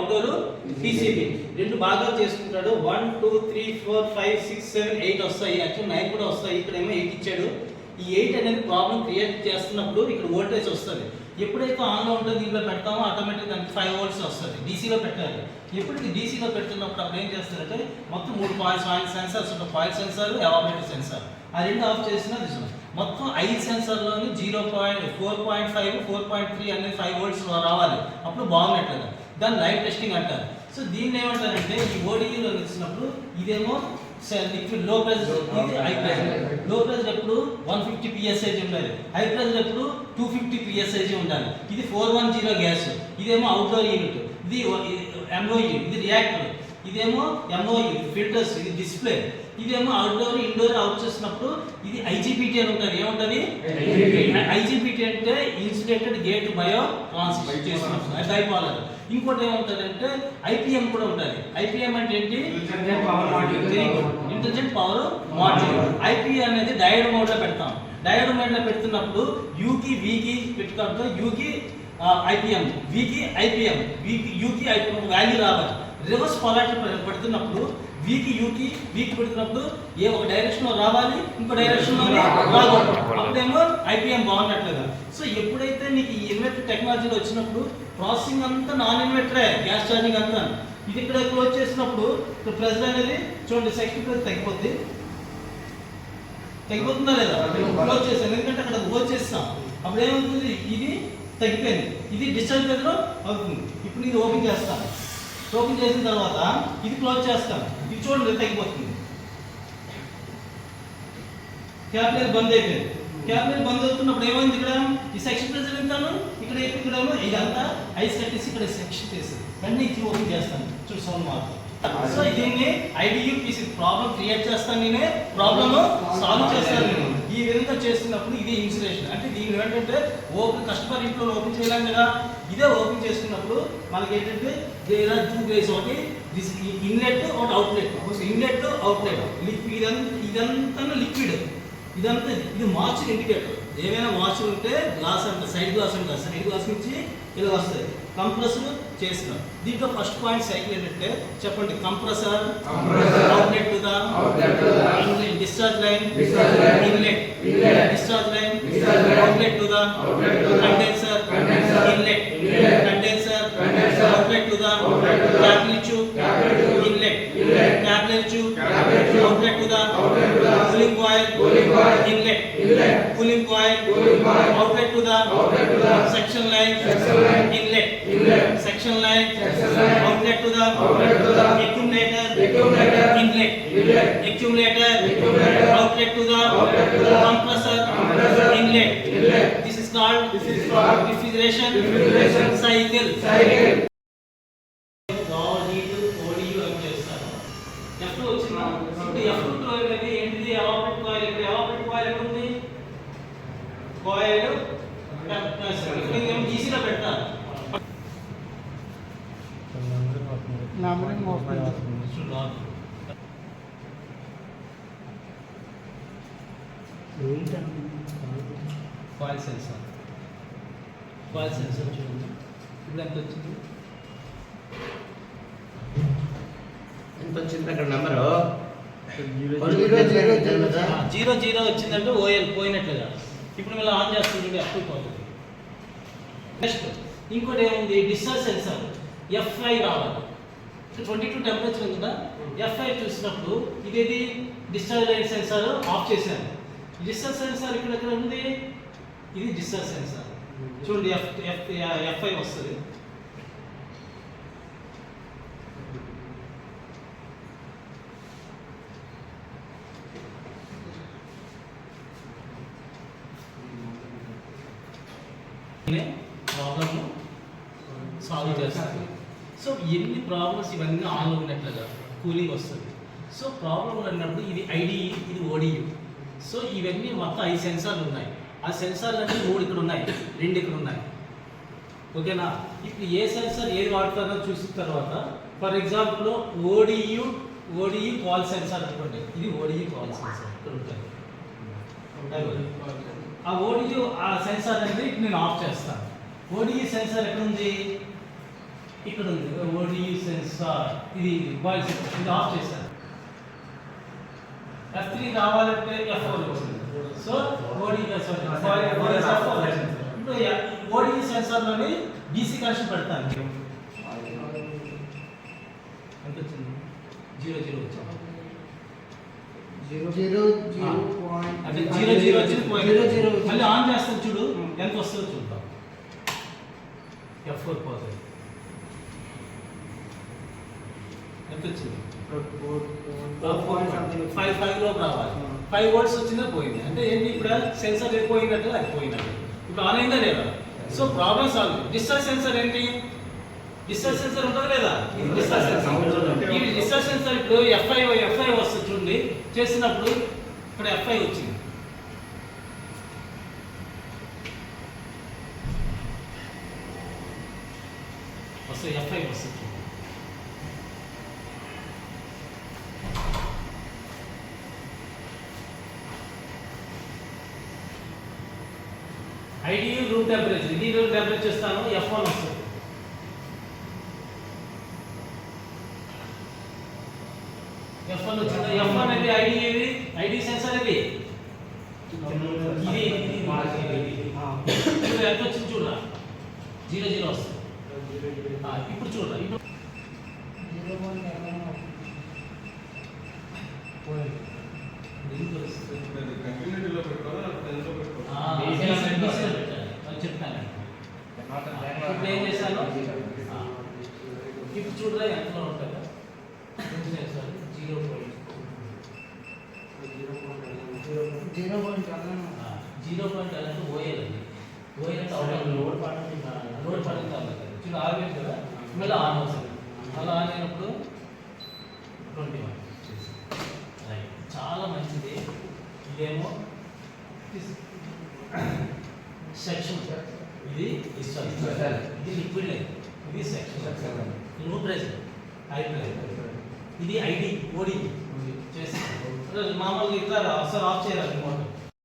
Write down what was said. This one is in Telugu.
అవుట్డోర్ పీసీబీ రెండు భాగాలు చేసుకుంటాడు. 1 2 3 4 5 6 7 8 వస్తాయి. యాక్చువల్ 9 కూడా వస్తాయి. ఇక్కడేమో 8 ఇచ్చాడు. ఈ 8 అనేది ప్రాబ్లం క్రియేట్ చేస్తున్నప్పుడు ఇక్కడ వోల్టేజ్ వస్తుంది. ఎప్పుడైతే ఆన్లో ఉంటుందో దీంట్లో పెడతామో ఆటోమేటిక్గా దానికి 5 volts వస్తుంది. డీసీలో పెట్టాలి. ఎప్పటికి డీసీలో పెడుతున్నప్పుడు అప్పుడు ఏం చేస్తారంటే మొత్తం 3 పాయింట్ సెన్సార్స్ ఉంటాయి. Point sensor, evaporator sensor. ఆ రెండు ఆఫ్ చేసినా మొత్తం 5 సెన్సార్లోని 4.5 4.3 అనేది 5 volts రావాలి. అప్పుడు బాగున్నట్లుగా దాన్ని లైవ్ టెస్టింగ్ అంటారు. సో దీన్ని ఏమంటారంటే ఈ ఓడిఈలో ఇచ్చినప్పుడు ఇదేమో లిక్విడ్ లో ప్రెషర్, ఇది హై ప్రెషర్. లో ప్రెషర్ ఎప్పుడు 150 psi ఉండాలి, హై ప్రెషర్ ఎప్పుడు 250 psi ఉండాలి. ఇది 410 గ్యాస్. ఇదేమో అవుట్డోర్ యూనిట్, ఇది ఎంఓయు, ఇది రియాక్టర్. ఇదేమో ఎంఓయు ఫిల్టర్స్, ఇది డిస్ప్లే. ఇదేమో అవుట్డోర్ ఇండోర్ అవుట్ చేసినప్పుడు ఇది ఐజీబీటీ అని ఉంటుంది. ఏముంటుంది ఐజీబీటీ అంటే ఇన్సులేటెడ్ గేట్ బయో ట్రాన్స్మిట్ చేసినప్పుడు అది బైపోలర్. ఇంకోటి ఏముంటుందంటే ఐపీఎం కూడా ఉంటుంది. ఐపీఎం అంటే ఏంటి? Intelligent power module. ఐపీ అనేది డయోడ్ మోడ్ లో పెడతాం. డయోడ్ మోడ్ లో పెడుతున్నప్పుడు యూకి వీకి పెట్టుకుంటే యూకి ఐపీఎం, వీకి ఐపీఎం, యూకి ఐపీఎం వాల్యూ రావాలి. రివర్స్ పొలారిటీ పెడుతున్నప్పుడు వీకి పెడుతున్నప్పుడు ఏ ఒక డైరెక్షన్ లో రావాలి, ఇంకో డైరెక్షన్ లో రాకూడదు. అప్పుడేమో ఐపీఎం బాగున్నట్లుగా. సో ఎప్పుడైతే నీకు ఈ ఇన్వర్టర్ టెక్నాలజీలో వచ్చినప్పుడు ప్రాసెసింగ్ అంతా నాన్ ఇన్వర్టరే, గ్యాస్ ఛార్జింగ్ అంతా. ఇది ఇక్కడ క్లోజ్ చేసినప్పుడు ప్రెజర్ అనేది చూడండి, సెక్షన్ ప్రెజర్ తగ్గిపోతుందా లేదా? క్లోజ్ చేసాం ఎందుకంటే అక్కడ క్లోజ్ చేస్తాం. అప్పుడు ఏమవుతుంది? ఇది తగ్గిపోయింది, ఇది డిశ్చార్జ్ ప్రెజర్ అవుతుంది. ఇప్పుడు ఇది ఓపెన్ చేస్తాను. ఓపెన్ చేసిన తర్వాత ఇది క్లోజ్ చేస్తాను. ఇది చూడండి తగ్గిపోతుంది. క్యాపిలరీ బంద్ అయిపోయింది. క్యాపిలరీ బంద్ అవుతున్నప్పుడు ఏమైంది? ఇక్కడ ఈ సెక్షన్ ప్రెజర్ ఎంతాను, ఇక్కడేమో ఇదంతా ఐస్ కట్టేసి ఇక్కడ సెక్షన్ చేస్తుంది. వెంటనే ఇది ఓపెన్ చేస్తాను. చూడు సౌండ్ మాత్రం. సో దీన్ని ఐడియుపిసి ప్రాబ్లం క్రియేట్ చేస్తాను, నేనే ప్రాబ్లమ్ సాల్వ్ చేస్తాను నేను. ఈ విధంగా చేస్తున్నప్పుడు ఇది ఇన్సులేషన్. అంటే దీని ఏంటంటే ఓపెన్ కస్టమర్ ఇంట్లో ఓపెన్ చేయలేం కదా. ఇదే ఓపెన్ చేసుకున్నప్పుడు మనకి ఏంటంటే దేర్ ఆర్ 2 ways. ఒకటి ఇన్లెట్, ఒకటి అవుట్లెట్. Inlet, outlet. ఇదంతా లిక్విడ్. ఇదంతా ఇది మార్చర్ ఇండికేటర్. ఏమైనా మార్చర్ ఉంటే గ్లాస్ అంటే సైడ్ గ్లాస్ ఉంటుంది. సైడ్ గ్లాస్ నుంచి ఇలా వస్తాయి. కంప్రెసర్ చేసినాం. దీంట్లో ఫస్ట్ పాయింట్ సైకిల్ ఏంటంటే చెప్పండి. Compressor, outlet to the discharge line, inlet, discharge line, outlet to the condenser, inlet, condenser, outlet to the capillary tube, inlet, capillary tube, outlet to the cooling coil, inlet, cooling coil, outlet to the section line, inlet, section line, outlet to the accumulator, inlet, accumulator, outlet to the compressor, inlet. This is called refrigeration cycle. Coil ఈజీగా పెడతారు. కాయిల్ సెన్సార్ చూడండి ఇప్పుడు ఎంత వచ్చింది? అక్కడ నెంబరు 00 వచ్చిందంటే ఓఎల్ పోయినట్లుగా. ఇప్పుడు మళ్ళీ ఆన్ చేస్తుంది, అప్పుడు పోతుంది. నెక్స్ట్ ఇంకోటి ఏముంది? డిశ్చార్జ్ సెన్సార్ F5 రావాలి. 22 టెంపరేచర్ ఉంది కదా. F5 చూసినప్పుడు ఇదేది డిశ్చార్జ్ లైన్ సెన్సార్ ఆఫ్ చేశాను. డిశ్చార్జ్ సెన్సార్ ఇక్కడ ఉంది. ఇది డిశ్చార్జ్ సెన్సార్ చూడండి. F5 వస్తుంది. ప్రాబ్లమ్ సాల్వ్ చేస్తుంది. సో ఎన్ని ప్రాబ్లమ్స్ ఇవన్నీ ఆన్లో ఉన్నట్లుగా కూలింగ్ వస్తుంది. సో ప్రాబ్లం అన్నప్పుడు ఇది ఐడిఈ, ఇది ఓడియు. సో ఇవన్నీ మొత్తం 5 సెన్సార్లు ఉన్నాయి. ఆ సెన్సార్లు అన్నీ 3 ఇక్కడ ఉన్నాయి, 2 ఇక్కడ ఉన్నాయి. ఓకేనా? ఇప్పుడు ఏ సెన్సార్ ఏది వాడతారో చూసిన తర్వాత ఫర్ ఎగ్జాంపుల్ ఓడియు కాల్ సెన్సార్ అనుకోండి. ఇది ఓడియు కాల్ సెన్సార్ ఇక్కడ ఉంటుంది. ఆ ఓడియు ఆ సెన్సార్ అనేది నేను ఆఫ్ చేస్తాను. ఓడియు సెన్సార్ ఎక్కడ ఉంది? ఇక్కడ ఉంది ఓడి సెన్సార్, ఇది వాయిస్ ఇది ఆఫ్ చేశారు. F3 రావాలంటే F4 వచ్చింది. సో ఓడి ఇప్పుడు ఓడి సెన్సార్లోని డీసీ కనెక్షన్ పెడతాను. ఎంత వచ్చింది? 0 వచ్చింది. అంటే 0 వచ్చింది పోయింది. మళ్ళీ ఆన్ చేస్తాను చూడు ఎంత వస్తుందో చూద్దాం. F4 పోతుంది. ఎంత వచ్చింది? 5 లోపు రావాలి. 5 volts వచ్చిందా పోయింది. అంటే ఏంటి ఇప్పుడు సెన్సార్ పోయినట్టు అది పోయినట్టు. ఇప్పుడు ఆన్ అయిందా లేదా? So problem solve. Discharge sensor ఏంటి? డిశ్చార్జ్ సెన్సార్ ఉంటుంది లేదా? Discharge sensor. ఈ డిశ్చార్జ్ సెన్సార్ ఇప్పుడు F5 వస్తుంది చూడండి. చేసినప్పుడు ఇక్కడ F5 వచ్చింది. వస్తుంది F5 వస్తుంది చూడండి. ఐడి రూమ్ టెంపరేచర్, ఇది రూమ్ టెంపరేచర్ చేస్తాను. F1 వస్తుంది. F1 వచ్చింది. F1 అనేది ఐడి, ఏది ఐడి సెన్సార్ ఇది. ఇది ఇప్పుడు ఎంత వచ్చింది చూడరా? 0 వస్తుంది. ఇప్పుడు చూడరా, ఇప్పుడు చెప్తాను. ఇప్పుడు ఏం చేశాను? ఇప్పుడు చూడరా ఎంతలో ఉంటుందో. 0.1 అంటే ఓఎల్ అది. ఓఎల్ అంటే లోడ్ పడింది చూడు ఆగలేదు కదా, మళ్ళీ ఆన్ అవుతుంది. అలా ఆన్ అయినప్పుడు 21 రైట్. చాలా మంచిది. ఇదేమో సెక్షన్, ఇది ఇది లిక్విడ్ లైన్, ఇది సెక్షన్, లో ప్రెషర్, హై ప్రెషర్. ఇది ఐడి ఓడి చేసి మామూలుగా ఇట్లా అసలు ఆఫ్ చేయాలి.